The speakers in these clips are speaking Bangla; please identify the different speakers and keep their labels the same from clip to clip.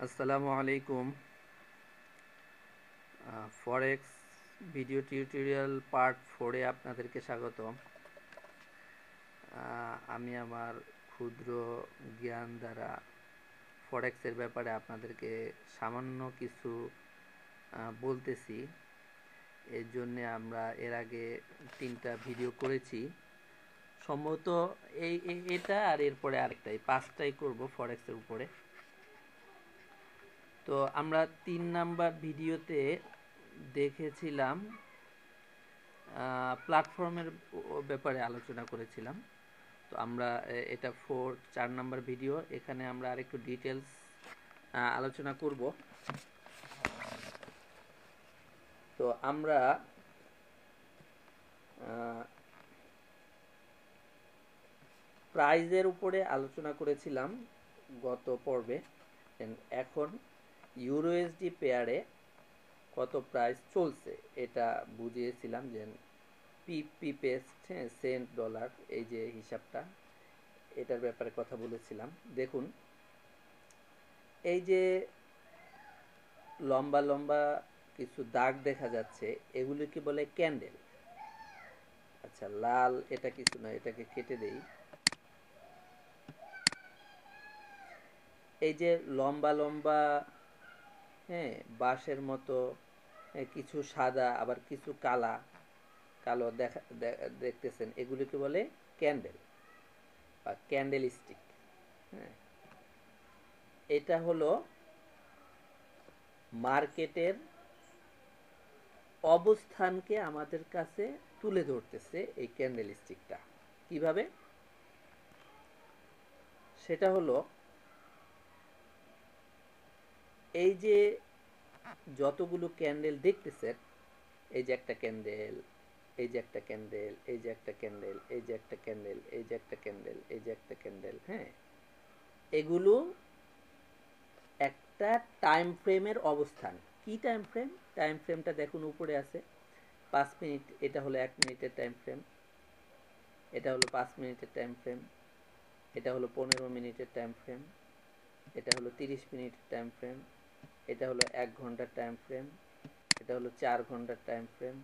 Speaker 1: আসসালামু আলাইকুম। ফরেক্স ভিডিও টিউটোরিয়াল পার্ট 4-এ আপনাদেরকে স্বাগত। আমি আমার ক্ষুদ্র জ্ঞান দ্বারা ফরেক্সের ব্যাপারে আপনাদেরকে সামান্য কিছু বলতেছি। এর জন্যে আমরা এর আগে 3টা ভিডিও করেছি, সম্ভবত এটা আর এরপরে আরেকটাই 5টাই করব ফরেক্সের উপরে। তো আমরা 3 নাম্বার ভিডিওতে দেখেছিলাম প্ল্যাটফর্মের ব্যাপারে আলোচনা করেছিলাম। তো আমরা এটা 4 নাম্বার ভিডিও। এখানে আমরা আরেকটু ডিটেলস আলোচনা করব। তো আমরা প্রাইজের উপরে আলোচনা করেছিলাম গত পর্বে। এখন ইউরোএসডি পেয়ারে কত প্রাইস চলছে এটা বুঝিয়েছিলাম, যে পিপি পেস্ট, সেন্ট ডলার, এই যে হিসাবটা, এটার ব্যাপারে কথা বলেছিলাম। দেখুন, এই যে লম্বা লম্বা কিছু দাগ দেখা যাচ্ছে, এগুলিকে বলে ক্যান্ডেল। আচ্ছা, লাল এটা কিছু না, এটাকে কেটে দেই। এই যে লম্বা লম্বা, হ্যাঁ, বাঁশের মতো কিছু সাদা, আবার কিছু কালো দেখতেছেন, এগুলিকে বলে ক্যান্ডেল বা ক্যান্ডেল স্টিক। হ্যাঁ, এটা হলো মার্কেটের অবস্থানকে আমাদের কাছে তুলে ধরতেছে এই ক্যান্ডেল স্টিকটা। কিভাবে? সেটা হলো, এই যে যতগুলো ক্যান্ডেল দেখতেছেন, এই যে একটা ক্যান্ডেল, এই যে একটা ক্যান্ডেল, এই যে একটা ক্যান্ডেল, এই যে একটা ক্যান্ডেল, এই যে একটা ক্যান্ডেল, এই যে একটা ক্যান্ডেল, হ্যাঁ, এগুলো একটা টাইম ফ্রেমের অবস্থান। কি টাইম ফ্রেম? টাইম ফ্রেমটা দেখুন উপরে আছে 5 মিনিট, এটা হলো 1 মিনিটের টাইম ফ্রেম, এটা হলো 5 মিনিটের টাইম ফ্রেম, এটা হলো 15 মিনিটের টাইম ফ্রেম, এটা হলো 30 মিনিটের টাইম ফ্রেম, এটা হলো 1 ঘন্টার টাইম ফ্রেম, এটা হলো 4 ঘন্টার টাইম ফ্রেম,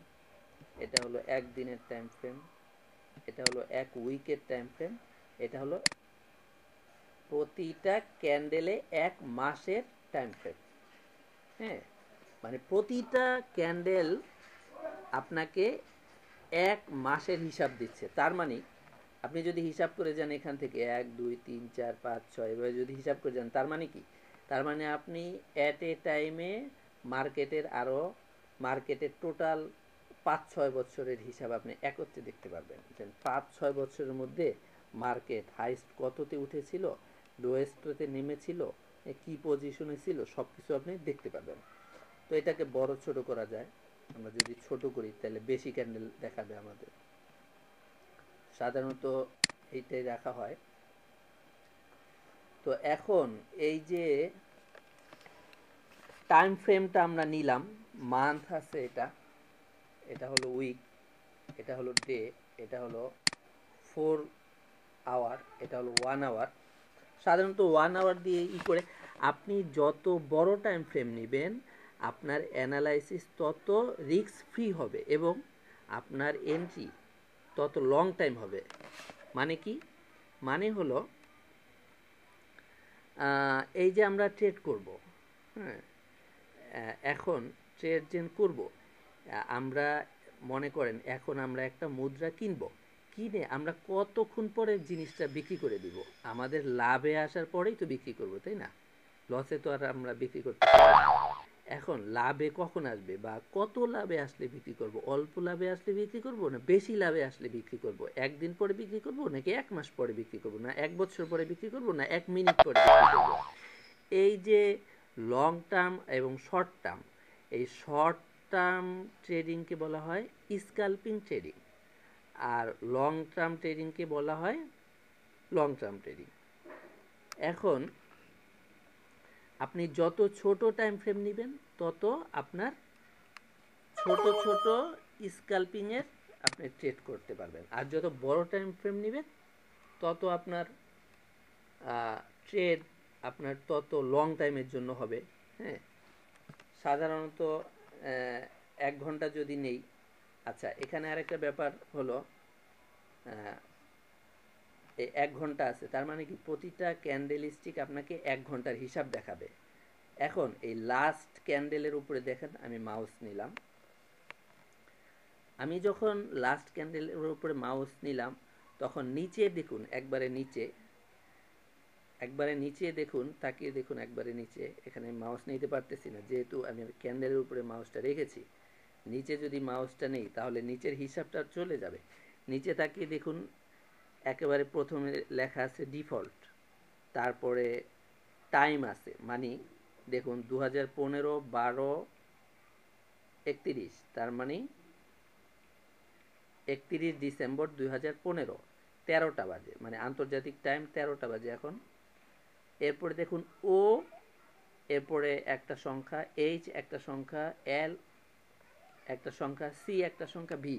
Speaker 1: এটা হলো 1 দিনের টাইম ফ্রেম, এটা হলো 1 উইকের টাইম ফ্রেম, এটা হলো প্রতিটা ক্যান্ডেলে 1 মাসের টাইম ফ্রেম। হ্যাঁ, মানে প্রতিটা ক্যান্ডেল আপনাকে 1 মাসের হিসাব দিচ্ছে। তার মানে আপনি যদি হিসাব করে যান এখান থেকে 1 2 3 4 5 6 এভাবে যদি হিসাব করে যান, তার মানে কি? তার মানে আপনি অ্যাট এ টাইমে মার্কেটের টোটাল 5-6 বছরের হিসাব আপনি একত্রে দেখতে পারবেন। 5-6 বছরের মধ্যে মার্কেট হাইস্ট কততে উঠেছিল, লোয়েস্টতে নেমেছিল, কি পজিশনে ছিল, সব কিছু আপনি দেখতে পাবেন। তো এটাকে বড় ছোট করা যায়। আমরা যদি ছোট করি তাহলে বেশি ক্যান্ডেল দেখাবে আমাদের, সাধারণত এইটাই রাখা হয়। তো এখন এই যে টাইম ফ্রেমটা আমরা নিলাম, মান্থ আছে, এটা হলো উইক, এটা হলো ডে, এটা হলো 4 আওয়ার, এটা হলো 1 আওয়ার। সাধারণত 1 আওয়ার দিয়ে করে আপনি যত বড় টাইম ফ্রেম নেবেন, আপনার অ্যানালাইসিস তত রিস্ক ফ্রি হবে এবং আপনার এন্ট্রি তত লং টাইম হবে। মানে কি? মানে হলো, এই যে আমরা ট্রেড করব, হ্যাঁ, এখন ট্রেড যে করব, আমরা মনে করেন এখন আমরা একটা মুদ্রা কিনে আমরা কতক্ষণ পরে জিনিসটা বিক্রি করে দিব? আমাদের লাভে আসার পরেই তো বিক্রি করব, তাই না? লসে তো আর আমরা বিক্রি করতে পারবো না। এখন লাভে কখন আসবে বা কত লাভে আসলে বিক্রি করব? অল্প লাভে আসলে বিক্রি করব না বেশি লাভে আসলে বিক্রি করব? একদিন পরে বিক্রি করব নাকি 1 মাস পরে বিক্রি করব, না 1 বছর পরে বিক্রি করব, না 1 মিনিট পরে বিক্রি করব? এই যে লং টার্ম এবং শর্ট টার্ম, এই শর্ট টার্ম ট্রেডিংকে বলা হয় স্ক্যালপিং ট্রেডিং, আর লং টার্ম ট্রেডিংকে বলা হয় লং টার্ম ট্রেডিং। এখন আপনি যত ছোট টাইম ফ্রেম নেবেন, তত আপনার ছোট ছোট স্ক্যালপিংয়ের আপনি ট্রেড করতে পারবেন, আর যত বড় টাইম ফ্রেম নেবেন তত আপনার ট্রেড আপনার তত লং টাইমের জন্য হবে। হ্যাঁ, সাধারণত 1 ঘন্টা যদি নেই। আচ্ছা, এখানে আরেকটা ব্যাপার হলো, এই 1 ঘন্টা আছে, তার মানে কি প্রতিটা ক্যান্ডেল স্টিক আপনাকে 1 ঘন্টার হিসাব দেখাবে। এখন এই লাস্ট ক্যান্ডেলের উপরে দেখেন, আমি মাউস নিলাম। আমি যখন লাস্ট ক্যান্ডেলের উপরে মাউস নিলাম, তখন নিচে দেখুন, একবারে নিচে দেখুন, তাকিয়ে দেখুন একবারে নিচে। এখানে মাউস নিতে পারতেছি না, যেহেতু আমি ক্যান্ডেলের উপরে মাউসটা রেখেছি। নিচে যদি মাউসটা নেই, তাহলে নিচের হিসাবটা চলে যাবে। নিচে তাকিয়ে দেখুন, একেবারে প্রথমে লেখা আছে ডিফল্ট, তারপরে টাইম আছে, মানে দেখুন 2015 12:31, তার মানে 31 ডিসেম্বর 2015 13টা বাজে, মানে আন্তর্জাতিক টাইম 13টা বাজে এখন। এরপরে দেখুন ও, এরপরে একটা সংখ্যা এইচ, একটা সংখ্যা এল, একটা সংখ্যা সি, একটা সংখ্যা ভি।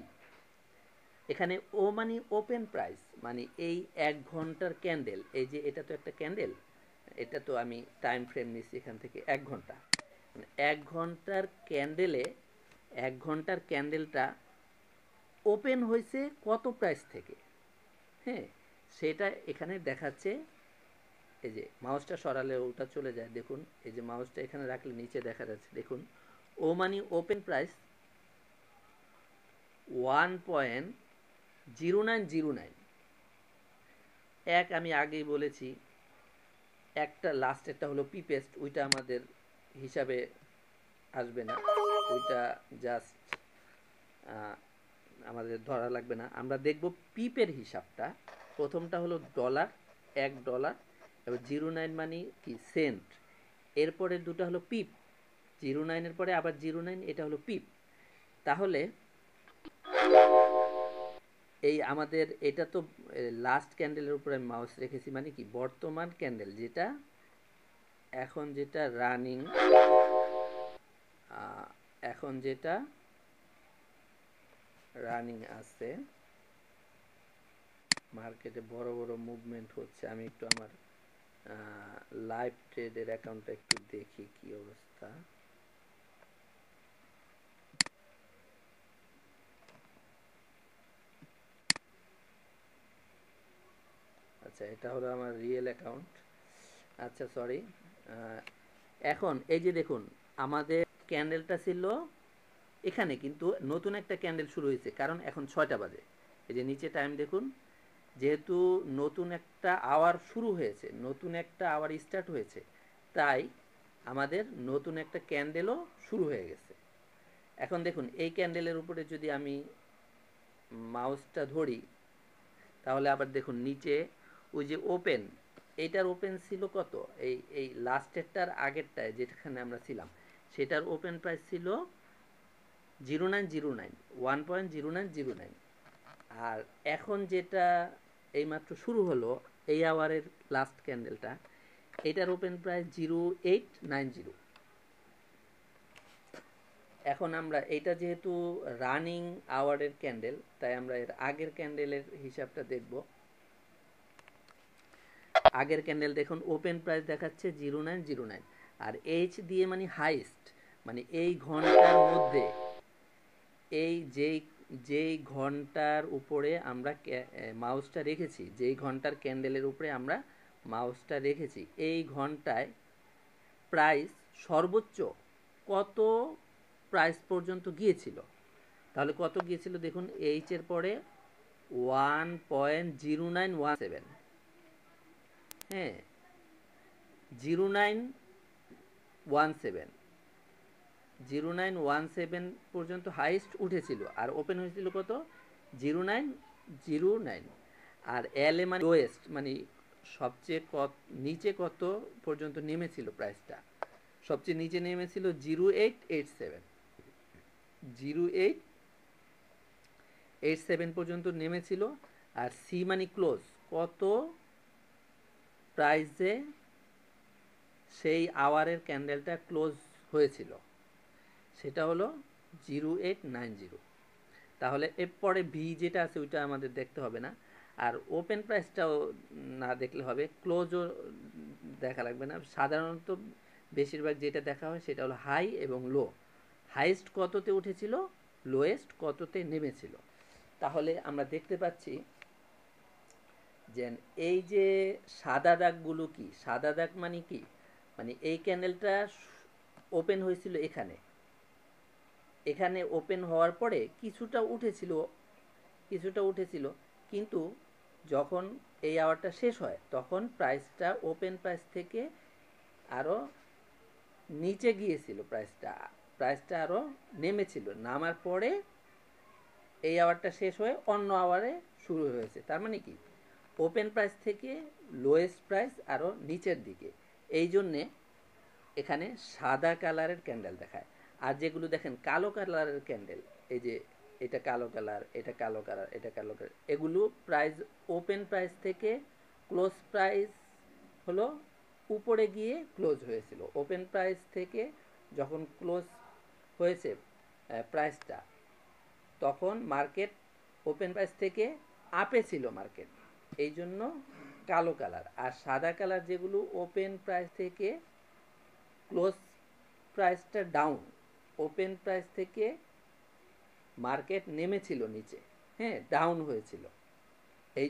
Speaker 1: এখানে ও মানে ওপেন প্রাইস, মানে এই 1 ঘন্টার ক্যান্ডেল। এই যে এটা তো একটা ক্যান্ডেল, এটা তো আমি টাইম ফ্রেম নিচ্ছি এখান থেকে 1 ঘন্টা। 1 ঘন্টার ক্যান্ডেলে 1 ঘন্টার ক্যান্ডেলটা ওপেন হয়েছে কত প্রাইস থেকে। হ্যাঁ, সেটা এখানে দেখাচ্ছে। এই যে মাউসটা সরালে ওটা চলে যায়, দেখুন এই যে মাউসটা এখানে রাখলে নিচে দেখা যাচ্ছে, দেখুন ও মানে ওপেন প্রাইস 1.0909। আমি আগেই বলেছি, একটা লাস্টেরটা হলো পিপেস্ট, ওইটা আমাদের হিসাবে আসবে না, ওইটা জাস্ট আমাদের ধরা লাগবে না। আমরা দেখব পিপের হিসাবটা। প্রথমটা হলো ডলার, $1, এবার 09 মানে কি সেন্ট। এরপরে দুটো হলো পিপ, 09-এর পরে আবার 09, এটা হলো পিপ। তাহলে এই আমাদের এটা তো লাস্ট ক্যান্ডেলের উপরে আমি মাউস রেখেছি, মানে কি বর্তমান ক্যান্ডেল, যেটা এখন যেটা রানিং, এখন যেটা রানিং আছে, মার্কেটে বড় বড় মুভমেন্ট হচ্ছে। আমি একটু আমার লাইভ ট্রেডের অ্যাকাউন্টটা একটু দেখি কি অবস্থা। আচ্ছা, এটা হলো আমার রিয়েল অ্যাকাউন্ট। আচ্ছা, সরি। এখন এই যে দেখুন, আমাদের ক্যান্ডেলটা ছিল এখানে, কিন্তু নতুন একটা ক্যান্ডেল শুরু হয়েছে, কারণ এখন 6টা বাজে। এই যে নিচে টাইম দেখুন, যেহেতু নতুন একটা আওয়ার শুরু হয়েছে, নতুন একটা আওয়ার স্টার্ট হয়েছে, তাই আমাদের নতুন একটা ক্যান্ডেলও শুরু হয়ে গেছে। এখন দেখুন এই ক্যান্ডেলের উপরে যদি আমি মাউসটা ধরি, তাহলে আবার দেখুন নিচে ওই যে ওপেন, এইটার ওপেন ছিল কত, এই লাস্টেরটার আগেরটায় যেখানে আমরা ছিলাম, সেটার ওপেন প্রাইস ছিল 0909, 1.0909। আর এখন যেটা এইমাত্র শুরু হলো, এই আওয়ারের লাস্ট ক্যান্ডেলটা, এটার ওপেন প্রাইস 0890। এখন আমরা এটা যেহেতু রানিং আওয়ারের ক্যান্ডেল, তাই আমরা এর আগের ক্যান্ডেলের হিসাবটা দেখব। আগের ক্যান্ডেল দেখুন, ওপেন প্রাইস দেখাচ্ছে 0909, আর এইচ দিয়ে মানে হাইস্ট, মানে এই ঘন্টার মধ্যে, এই যেই ঘন্টার উপরে আমরা মাউসটা রেখেছি, যেই ঘন্টার ক্যান্ডেলের উপরে আমরা মাউসটা রেখেছি, এই ঘন্টায় প্রাইস সর্বোচ্চ কত প্রাইস পর্যন্ত গিয়েছিল। তাহলে কত গিয়েছিল দেখুন, এইচ এর পরে 1.0917। হ্যাঁ, 0917, 0917 পর্যন্ত হাইস্ট উঠেছিল, আর ওপেন হয়েছিল কত, 0909। আর এল এ মানে লোয়েস্ট, মানে সবচেয়ে নিচে কত পর্যন্ত নেমেছিল প্রাইসটা, সবচেয়ে নিচে নেমেছিল 0887, 0887 পর্যন্ত নেমেছিল। আর সি মানে ক্লোজ, কত প্রাইসে সেই আওয়ারের ক্যান্ডেলটা ক্লোজ হয়েছিল, সেটা হলো 0890। তাহলে এরপরে ভি যেটা আছে ওইটা আমাদের দেখতে হবে না, আর ওপেন প্রাইসটাও না দেখলে হবে, ক্লোজও দেখা লাগবে না। সাধারণত বেশিরভাগ যেটা দেখা হয় সেটা হলো হাই এবং লো। হাইয়েস্ট কততে উঠেছিল, লোয়েস্ট কততে নেমেছিল। তাহলে আমরা দেখতে পাচ্ছি যে এই যে সাদা দাগগুলো কি, সাদা দাগ মানে কি, মানে এই ক্যান্ডেলটা ওপেন হয়েছিল এখানে, এখানে ওপেন হওয়ার পরে কিছুটা উঠেছিল, কিন্তু যখন এই আওয়ারটা শেষ হয় তখন প্রাইসটা ওপেন প্রাইস থেকে আরও নিচে গিয়েছিল, প্রাইসটা আরও নেমেছিল, নামার পরে এই আওয়ারটা শেষ হয়ে অন্য আওয়ারে শুরু হয়েছে। তার মানে কি, ওপেন প্রাইস থেকে লোয়েস্ট প্রাইস আরও নিচের দিকে। এই জন্যে এখানে সাদা কালারের ক্যান্ডেল দেখায়। আর যেগুলো দেখেন কালো কালারের ক্যান্ডেল, এই যে এটা কালো কালার, এটা কালো কালার, এটা কালো কালার, এগুলো প্রাইস ওপেন প্রাইস থেকে ক্লোজ প্রাইস হলো উপরে গিয়ে ক্লোজ হয়েছিল। ওপেন প্রাইস থেকে যখন ক্লোজ হয়েছে প্রাইসটা, তখন মার্কেট ওপেন প্রাইস থেকে আপে ছিল মার্কেট, এই জন্য কালো কালার। আর সাদা কালার যেগুলো ওপেন প্রাইস থেকে ক্লোজ প্রাইসটা ডাউন, ওপেন প্রাইস থেকে মার্কেট নেমেছিল নিচে, হ্যাঁ, ডাউন হয়েছিল, এই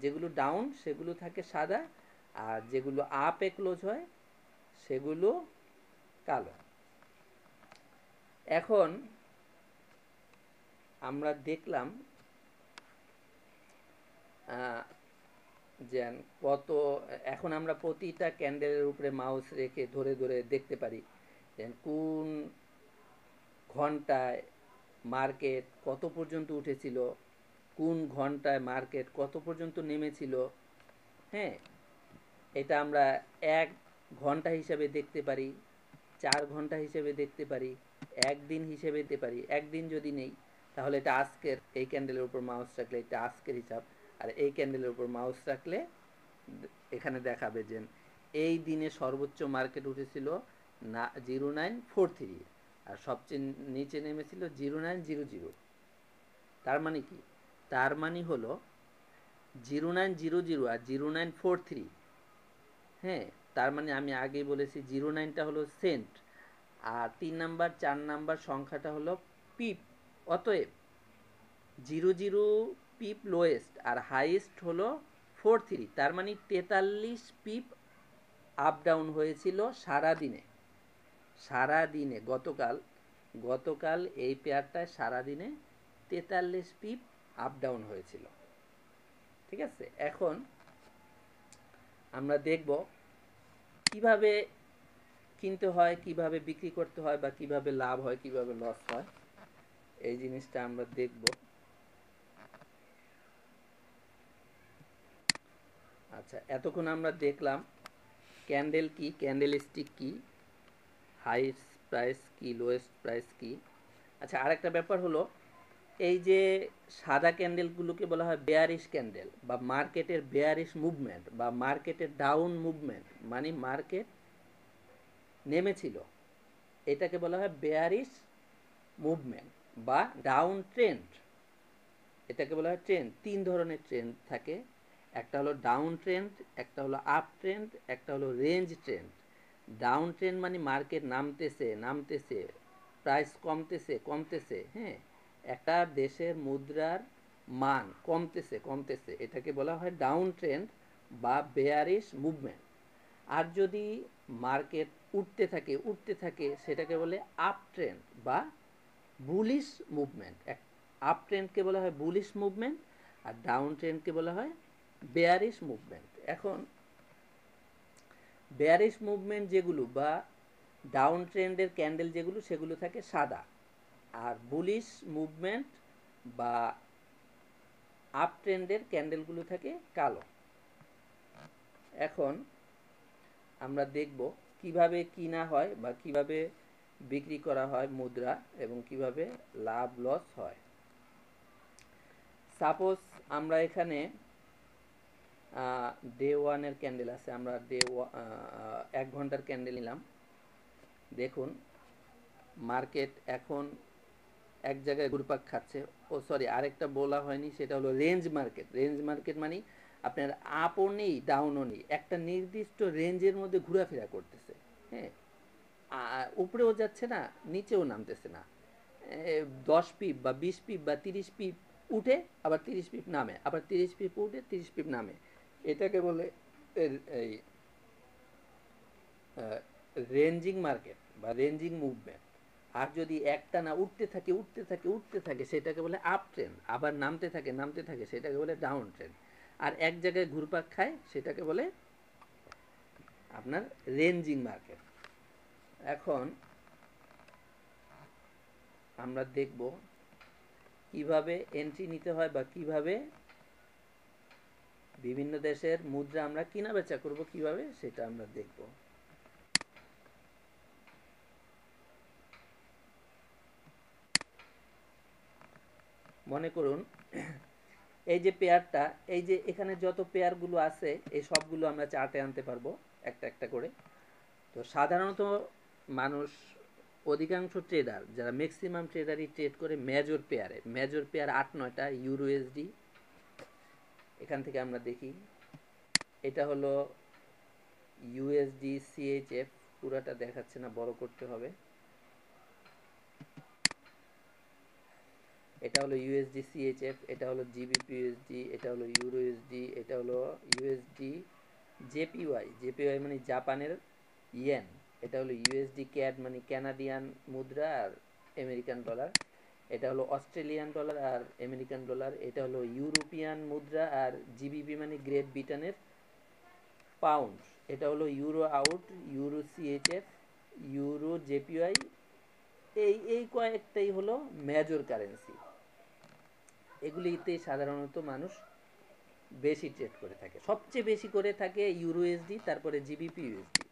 Speaker 1: যেগুলো ডাউন সেগুলো থাকে সাদা, আর যেগুলো আপে ক্লোজ হয় সেগুলো কালো। এখন আমরা দেখলাম যে কত, এখন আমরা প্রতিটা ক্যান্ডেলের উপরে মাউস রেখে ধরে ধরে দেখতে পারি যে কোন ঘন্টায় মার্কেট কত পর্যন্ত উঠেছিল, কোন ঘন্টায় মার্কেট কত পর্যন্ত নেমেছিল। হ্যাঁ, এটা আমরা 1 ঘন্টা হিসাবে দেখতে পারি, 4 ঘন্টা হিসেবে দেখতে পারি, একদিন হিসেবে দেখতে পারি। একদিন যদি নেই তাহলে এটা আজকের, এই ক্যান্ডেলের উপর মাউস রাখলে এটা আজকের হিসাব, আর এই ক্যান্ডেলের উপর মাউস রাখলে এখানে দেখাবে যে এই দিনে সর্বোচ্চ মার্কেট উঠেছিল 0943, আর সবচেয়ে নিচে নেমেছিল 0900। তার মানে কি, তার মানে হলো 0900 আর 0943, হ্যাঁ, তার মানে আমি আগেই বলেছি 09টা হলো সেন্ট, আর 3 নাম্বার 4 নাম্বার সংখ্যাটা হলো পিপ। অতএব 00 পিপ লোয়েস্ট আর হাইয়েস্ট হলো 43, তার মানে 43 পিপ আপ ডাউন হয়েছিল সারাদিনে। গতকাল এই পেয়ারটায় সারাদিনে 43 পিপ আপ ডাউন হয়েছিল। ঠিক আছে, এখন আমরা দেখব কিভাবে কিনতে হয়, কিভাবে বিক্রি করতে হয়, বা কিভাবে লাভ হয়, কিভাবে লস হয়, এই জিনিসটা আমরা দেখব। আচ্ছা, এতক্ষণ আমরা দেখলাম ক্যান্ডেল কি, ক্যান্ডেলস্টিক কি, হাইয়েস্ট প্রাইস কি, লোয়েস্ট প্রাইস কি। আচ্ছা, আরেকটা ব্যাপার হলো, এই যে সাদা ক্যান্ডেলগুলোকে বলা হয় বেয়ারিশ ক্যান্ডেল, বা মার্কেটের বেয়ারিশ মুভমেন্ট, বা মার্কেটের ডাউন মুভমেন্ট, মানে মার্কেট নেমেছিল, এটাকে বলা হয় বেয়ারিশ মুভমেন্ট বা ডাউন ট্রেন্ড। এটাকে বলা হয় ট্রেন্ড। 3 ধরনের ট্রেন্ড থাকে, একটা হলো ডাউন ট্রেন্ড, একটা হলো আপ ট্রেন্ড, একটা হলো রেঞ্জ ট্রেন্ড। ডাউন ট্রেন্ড মানে মার্কেট নামতেছে, প্রাইস কমতেছে, হ্যাঁ, একটা দেশের মুদ্রার মান কমতেছে, এটাকে বলা হয় ডাউন ট্রেন্ড বা বেয়ারিশ মুভমেন্ট। আর যদি মার্কেট উঠতে থাকে সেটাকে বলে আপ ট্রেন্ড বা বুলিশ মুভমেন্ট। আপ ট্রেন্ডকে বলা হয় বুলিশ মুভমেন্ট, আর ডাউন ট্রেন্ডকে বলা হয় বেয়ারিশ মুভমেন্ট। এখন বেয়ারিশ মুভমেন্ট যেগুলো বা ডাউন ট্রেন্ডের ক্যান্ডেল যেগুলো, সেগুলো থাকে সাদা, আর বুলিশ মুভমেন্ট বা আপ ট্রেন্ডের ক্যান্ডেলগুলো থাকে কালো। এখন আমরা দেখব কিভাবে কিনা হয় বা কিভাবে বিক্রি করা হয় মুদ্রা, এবং কিভাবে লাভ লস হয়। সাপোজ আমরা এখানে ডে 1-এর ক্যান্ডেল আছে, আমরা 1 ঘন্টার ক্যান্ডেল নিলাম। দেখুন মার্কেট এখন এক জায়গায় ঘুরপাক খাচ্ছে। আরেকটা বলা হয়নি, সেটা হলো রেঞ্জ মার্কেট। রেঞ্জ মার্কেট মানে আপনার আপও নেই ডাউনও নেই, একটা নির্দিষ্ট রেঞ্জের মধ্যে ঘোরাফেরা করতেছে। হ্যাঁ, উপরেও যাচ্ছে না, নিচেও নামতেছে না। 10 পিপ বা 20 পিপ বা 30 পিপ উঠে আবার 30 পিপ নামে, আবার 30 পিপ উঠে 30 পিপ নামে। এটাকে বলে এই রেঞ্জিং মার্কেট বা রেঞ্জিং মুভমেন্ট। আর যদি একটানা উঠতে থাকে উঠতে থাকে উঠতে থাকে সেটাকে বলে আপ ট্রেন্ড, আবার নামতে থাকে সেটাকে বলে ডাউন ট্রেন্ড। আর এক জায়গায় ঘুরপাক খায় সেটাকে বলে আপনার রেঞ্জিং মার্কেট। এখন আমরা দেখব কিভাবে এন্ট্রি নিতে হয় বা কিভাবে বিভিন্ন দেশের মুদ্রা আমরা কিনা বেচা করব কিভাবে, সেটা আমরা দেখব। মনে করুন এই যে পেয়ারটা, এই যে এখানে যত পেয়ারগুলো আছে এই সবগুলো আমরা চার্টে আনতে পারবো একটা একটা করে। তো সাধারণত মানুষ, অধিকাংশ ট্রেডার যারা ম্যাক্সিমাম ট্রেডারই ট্রেড করে মেজর পেয়ারে। মেজর পেয়ার 8-9টা ইউরো এসডি। এখান থেকে আমরা দেখি, এটা হলো ইউএসডি সিএইচএফ, পুরাটা দেখাচ্ছে না, বড় করতে হবে। এটা হলো ইউএসডি সিএইচএফ, এটা হলো জিবিপি ইউএসডি, এটা হলো ইউরো ইউএসডি, এটা হলো ইউএসডি জেপিওয়াই। জেপিওয়াই মানে জাপানের ইয়েন। এটা হলো ইউএসডি ক্যাড মানে কানাডিয়ান মুদ্রা আর আমেরিকান ডলার। এটা হলো অস্ট্রেলিয়ান ডলার আর আমেরিকান ডলার। এটা হলো ইউরোপিয়ান মুদ্রা আর জিবিপি মানে গ্রেট ব্রিটেনের পাউন্ড। এটা হলো euro out, euro CHF, euro JPY. এই কয়েকটাই হলো মেজর কারেন্সি। এগুলিতে সাধারণত মানুষ বেশি ট্রেড করে থাকে। সবচেয়ে বেশি করে থাকে ইউরোএসডি, তারপরে জিবিপি ইউএসডি,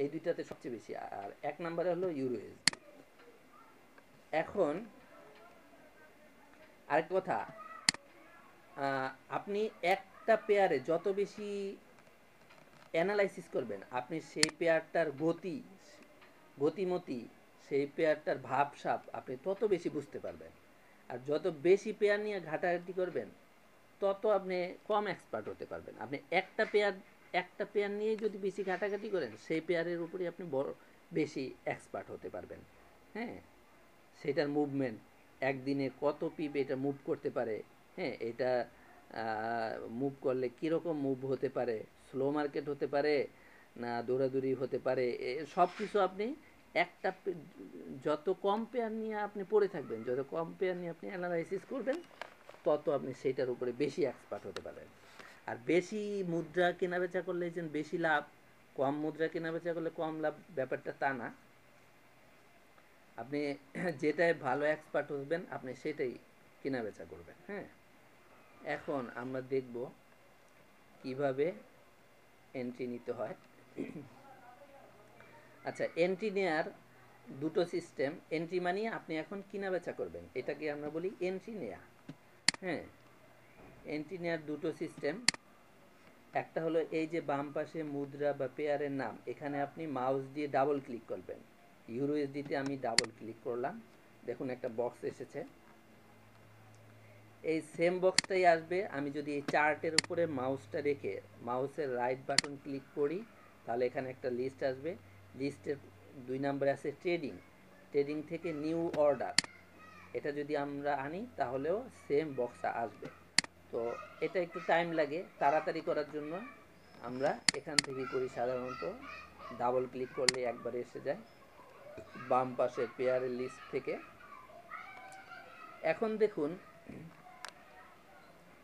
Speaker 1: এই দুইটাতে সবচেয়ে বেশি। আর এক নম্বরে হলো ইউরোএসডি। এখন আরেক কথা, আপনি একটা পেয়ারে যত বেশি অ্যানালাইসিস করবেন, আপনি সেই পেয়ারটার গতিমতি, সেই পেয়ারটার ভাবসাব আপনি তত বেশি বুঝতে পারবেন। আর যত বেশি পেয়ার নিয়ে ঘাটাঘাটি করবেন তত আপনি কম এক্সপার্ট হতে পারবেন। আপনি একটা পেয়ার নিয়ে যদি বেশি ঘাটাঘাটি করেন সেই পেয়ারের উপরে আপনি বেশি এক্সপার্ট হতে পারবেন। হ্যাঁ, সেটার মুভমেন্ট, একদিনে কত পিপ এটা মুভ করতে পারে, হ্যাঁ, এটা মুভ করলে কীরকম মুভ হতে পারে, স্লো মার্কেট হতে পারে না দৌড়াদৌড়ি হতে পারে, সব কিছু আপনি একটা যত কম পেয়ার নিয়ে আপনি পড়ে থাকবেন, যত কম পেয়ার নিয়ে আপনি অ্যানালাইসিস করবেন তত আপনি সেইটার উপরে বেশি এক্সপার্ট হতে পারবেন। আর বেশি মুদ্রা কেনাবেচা করলে যে বেশি লাভ, কম মুদ্রা কেনাবেচা করলে কম লাভ, ব্যাপারটা তা না। আপনি যেটায় ভালো এক্সপার্ট হবেন আপনি সেটাই কেনাবেচা করবেন। হ্যাঁ, এখন আমরা দেখব কিভাবে এন্ট্রি নিতে হয়। আচ্ছা, এন্ট্রি নেয়ার দুটো সিস্টেম। এন্ট্রি মানে আপনি এখন কেনাবেচা করবেন, এটাকে আমরা বলি এন্ট্রি নেয়া। হ্যাঁ, এন্ট্রি নেয়ার দুটো সিস্টেম। একটা হলো এই যে বাম পাশে মুদ্রা বা পেয়ারের নাম, এখানে আপনি মাউস দিয়ে ডাবল ক্লিক করবেন। ইউরোএসডিতে আমি ডাবল ক্লিক করলাম, দেখুন একটা বক্স এসেছে। এই সেম বক্সটাই আসবে আমি যদি এই চার্টের উপরে মাউসটা রেখে মাউসের রাইট বাটন ক্লিক করি, তাহলে এখানে একটা লিস্ট আসবে। লিস্টের 2 নম্বরে আছে ট্রেডিং। ট্রেডিং থেকে নিউ অর্ডার, এটা যদি আমরা আনি তাহলেও সেম বক্সটা আসবে। তো এটা একটু টাইম লাগে, তাড়াতাড়ি করার জন্য আমরা এখান থেকে করি। সাধারণত ডাবল ক্লিক করলে একবারে এসে যায় বাম পাশে পেয়ারের লিস্ট থেকে। এখন দেখুন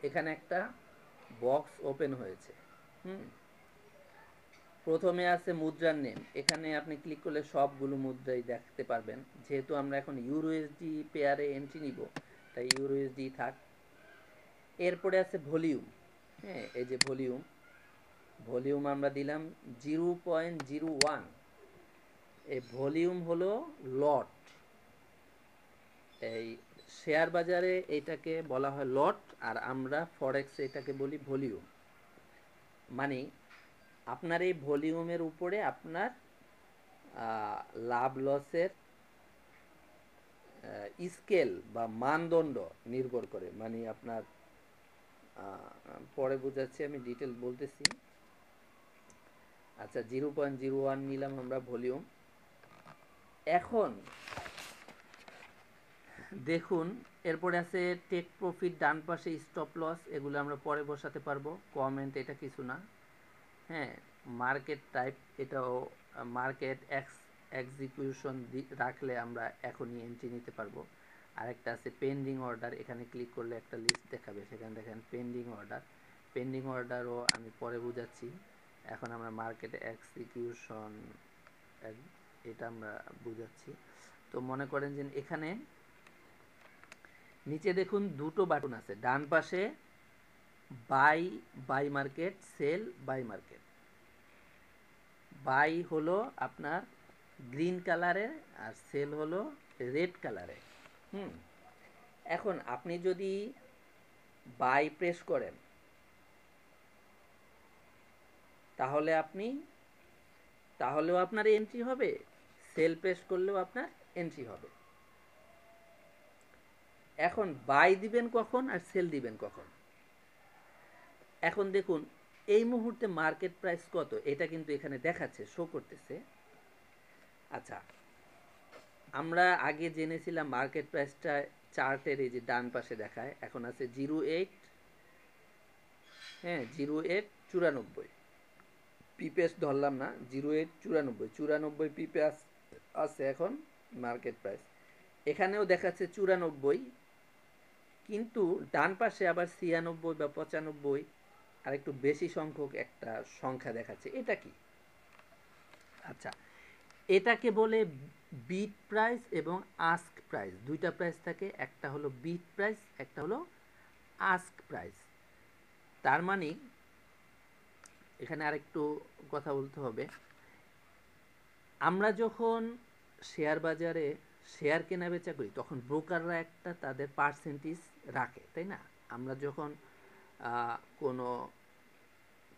Speaker 1: এখানে একটা বক্স ওপেন হয়েছে। প্রথমে আছে মুদ্রার নেম, এখানে আপনি ক্লিক করলে সবগুলো মুদ্রাই দেখতে পারবেন। যেহেতু আমরা এখন ইউরোএসডি পেয়ারে এন্ট্রি নিব তাই ইউরোএসডি থাক। এরপরে আছে ভলিউম। হ্যাঁ, এই যে ভলিউম আমরা দিলাম 0.01। এই ভলিউম হলো লট। এই শেয়ার বাজারে এটাকে বলা হয় লট, আর আমরা ফরেক্সে এটাকে বলি ভলিউম। মানে আপনার এই ভলিউমের উপরে আপনার লাভ লসের স্কেল বা মানদণ্ড নির্ভর করে। মানে আপনার পরে বোঝাচ্ছি, আমি ডিটেল বলতেছি। আচ্ছা 0.01 নিলাম আমরা ভলিউম। এখন দেখুন এরপরে আছে টেক প্রফিট, ডান পাশে স্টপ লস, এগুলো আমরা পরে বসাতে পারবো। কমেন্ট এটা কিছু না। হ্যাঁ, মার্কেট টাইপ, এটাও মার্কেট এক্সিকিউশন রাখলে আমরা এখনই এন্ট্রি নিতে পারবো। আরেকটা আছে পেন্ডিং অর্ডার, এখানে ক্লিক করলে একটা লিস্ট দেখাবে, সেখানে দেখেন পেন্ডিং অর্ডার। পেন্ডিং অর্ডারও আমি পরে বুঝাচ্ছি। এখন আমরা মার্কেট এক্সিকিউশন এটা আমরা বুঝাচ্ছি। তো মনে করেন যে এখানে নিচে দেখুন দুটো বাটন আছে, ডান পাশে buy market, sell buy market. Buy হলো আপনার গ্রিন কালারের আর সেল হলো রেড কালারের। এখন আপনি যদি বাই প্রেস করেন তাহলেও আপনার এন্ট্রি হবে, সেল প্রেস করলেও আপনার এন্ট্রি হবে। এখন বাই দিবেন কখন আর সেল দিবেন কখন? এখন দেখুন এই মুহূর্তে মার্কেট প্রাইস কত, এটা কিন্তু এখানে দেখাচ্ছে, শো করতেছে। আচ্ছা, আমরা আগে জেনেছিলাম মার্কেট প্রাইসটা চার্টের এই যে ডান পাশে দেখায়, এখন আছে 08, হ্যাঁ 0894 পিপেস ধরলাম না, 0894 পিপে আছে এখন মার্কেট প্রাইস। এখানেও দেখাচ্ছে 94, কিন্তু ডান পাশে আবার 96 বা 95 আর একটু বেশি সংখ্যক একটা সংখ্যা দেখাচ্ছে, এটা কি? আচ্ছা, এটাকে বলে বিট প্রাইস এবং আস্ক প্রাইস। দুইটা প্রাইস থাকে, একটা হলো বিট প্রাইস, একটা হলো আস্ক প্রাইস। তার মানে এখানে আরেকটু কথা বলতে হবে, আমরা যখন শেয়ার বাজারে শেয়ার কেনা বেচা করি তখন ব্রোকাররা একটা তাদের পার্সেন্টেজ রাখে, তাই না? আমরা যখন কোনো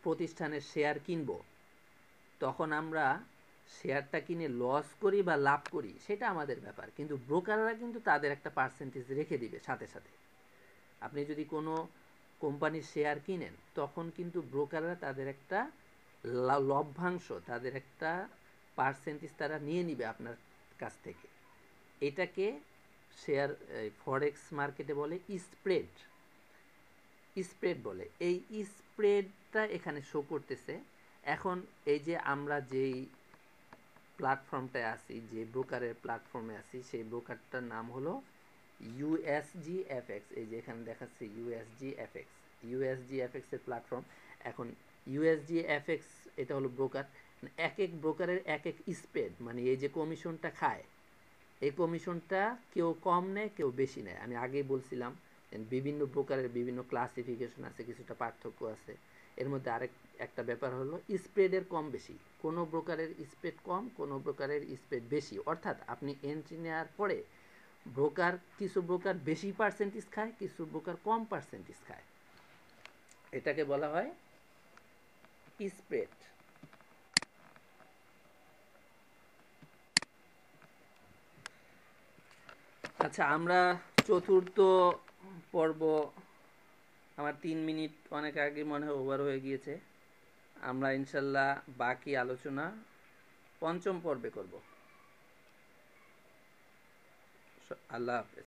Speaker 1: প্রতিষ্ঠানের শেয়ার কিনব তখন আমরা শেয়ারটা কিনে লস করি বা লাভ করি সেটা আমাদের ব্যাপার, কিন্তু ব্রোকাররা কিন্তু তাদের একটা পার্সেন্টেজ রেখে দিবে সাথে সাথে। আপনি যদি কোনো কোম্পানির শেয়ার কিনেন তখন কিন্তু ব্রোকাররা তাদের একটা লভ্যাংশ, তাদের একটা পার্সেন্টেজ তারা নিয়ে নিবে আপনার কাছ থেকে। এটাকে শেয়ার ফরেক্স মার্কেটে বলে স্প্রেড বলে। এই স্প্রেডটা এখানে শো করতেছে। এখন এই যে আমরা যেই প্ল্যাটফর্মটায় আছি, যে ব্রোকারের প্ল্যাটফর্মে আছি, সেই ব্রোকারটার নাম হলো USGFX। এই যে এখানে দেখাচ্ছে USGFX এর প্ল্যাটফর্ম। এখন USGFX এটা হলো ব্রোকার, এক এক ব্রোকারের এক এক স্প্রেড, মানে এই যে কমিশনটা খায়, এই কমিশনটা কেউ কম নেয় কেউ বেশি নেয়। আমি আগেই বলছিলাম বিভিন্ন ব্রোকারের বিভিন্ন ক্লাসিফিকেশন আছে, কিছুটা পার্থক্য আছে। এর মধ্যে একটা ব্যাপার হলো স্প্রেডের কম বেশি, কোনো ব্রোকারের স্প্রেড কম, কোনো ব্রোকারের স্প্রেড বেশি। অর্থাৎ আপনি এন্ট্রি নেওয়ার পরে কিছু ব্রোকার বেশি পার্সেন্টেজ খায়, কিছু ব্রোকার কম পার্সেন্টেজ খায়, এটাকে বলা হয় স্প্রেড। আচ্ছা, আমরা চতুর্থ পর্ব, আমার 3 মিনিট অনেক আগে মনে হয় ওভার হয়ে গিয়েছে। আমরা ইনশাল্লাহ বাকি আলোচনা পঞ্চম পর্বে করব। আল্লাহ হাফেজ।